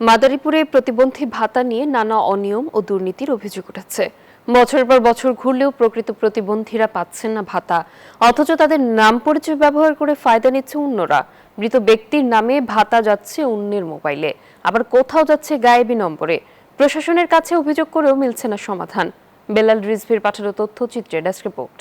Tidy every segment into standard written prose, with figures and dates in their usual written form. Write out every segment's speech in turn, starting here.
মাদারীপুরে প্রতিবন্ধী ভাতা নিয়ে নানা অনিয়ম ও দুর্নীতির অভিযোগ উঠেছে। বছরের পর বছর ঘুরলেও প্রকৃত প্রতিবন্ধীরা পাচ্ছেন না ভাতা, অথচ তাদের নাম পরিচয় ব্যবহার করে ফায়দা নিচ্ছে অন্যরা। মৃত ব্যক্তির নামে ভাতা যাচ্ছে অন্যের মোবাইলে, আবার কোথাও যাচ্ছে গায়েবী নম্বরে। প্রশাসনের কাছে অভিযোগ করেও মিলছে না সমাধান। বেলাল রিজভির পাঠানো তথ্যচিত্রে ডেস্ক রিপোর্ট।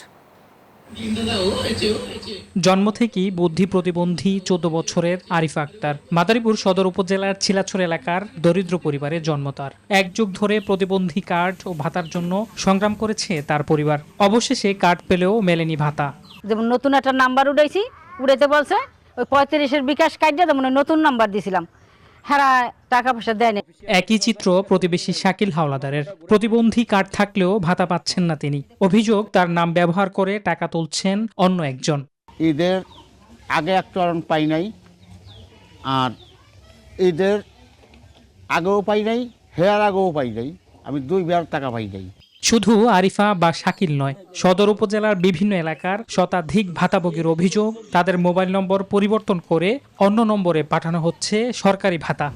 জন্ম থেকেই বুদ্ধি প্রতিবন্ধী 14 বছরের আরিফা আক্তার মাদারীপুর সদর উপজেলার ছিলাছড় এলাকার দরিদ্র পরিবারে জন্ম তার। এক যুগ ধরে প্রতিবন্ধী কার্ড ও ভাতার জন্য সংগ্রাম করেছে তার পরিবার। অবশেষে কার্ড পেলেও মেলেনি ভাতা। যেমন নতুন একটা নাম্বার উড়াইতে বলছে, ওই 35-এর বিকাশ কার্ডে যেমন নতুন নাম্বার দিয়েছিলাম, হ্যাঁ টাকা পয়সা দেয়নি। একই চিত্র প্রতিবেশী শাকিল হাওলাদারের। প্রতিবন্ধী কার্ড থাকলেও ভাতা পাচ্ছেন না তিনি। অভিযোগ, তার নাম ব্যবহার করে টাকা তুলছেন অন্য একজন। ঈদের আগে একটা পাই নাই, আর ঈদের আগেও পাই নাই, হেয়ার আগেও পাই নাই, আমি 2বার টাকা পাই নাই। শুধু আরিফা বা শাকিল নয়, সদর উপজেলার বিভিন্ন এলাকার শতাধিক ভাতাভোগীর অভিযোগ, তাদের মোবাইল নম্বর পরিবর্তন করে অন্য নম্বরে পাঠানো হচ্ছে সরকারি ভাতা।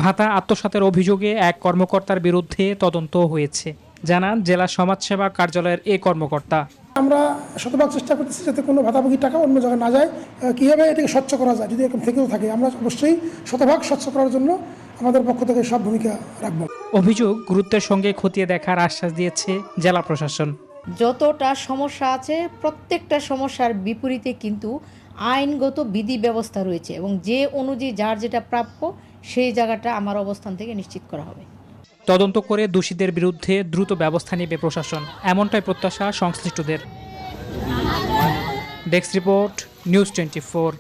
ভাতা আত্মসাতের অভিযোগে এক কর্মকর্তার বিরুদ্ধে তদন্ত হয়েছে, জানান জেলা সমাজসেবা কার্যালয়ের এই কর্মকর্তা। আমরা শতভাগ চেষ্টা করতেছি যাতে কোনো ভাতাভোগীর টাকা অন্য জায়গায় না যায়। কীভাবে এটাকে স্বচ্ছ করা যায়, যদি এরকম থেকেও থাকে, আমরা অবশ্যই শতভাগ স্বচ্ছ করার জন্য আমাদের পক্ষ থেকে সব ভূমিকা রাখব। অভিযোগ গুরুত্বের সঙ্গে খতিয়ে দেখার আশ্বাস দিয়েছে জেলা প্রশাসন। যতটা সমস্যা আছে, প্রত্যেকটা সমস্যার বিপরীতে কিন্তু আইনগত বিধি ব্যবস্থা রয়েছে, এবং যে অনুযায়ী যার যেটা প্রাপ্য সেই জায়গাটা আমার অবস্থান থেকে নিশ্চিত করা হবে। তদন্ত করে দোষীদের বিরুদ্ধে দ্রুত ব্যবস্থা নেবে প্রশাসন, এমনটাই প্রত্যাশা সংশ্লিষ্টদের। Desk report, news 24।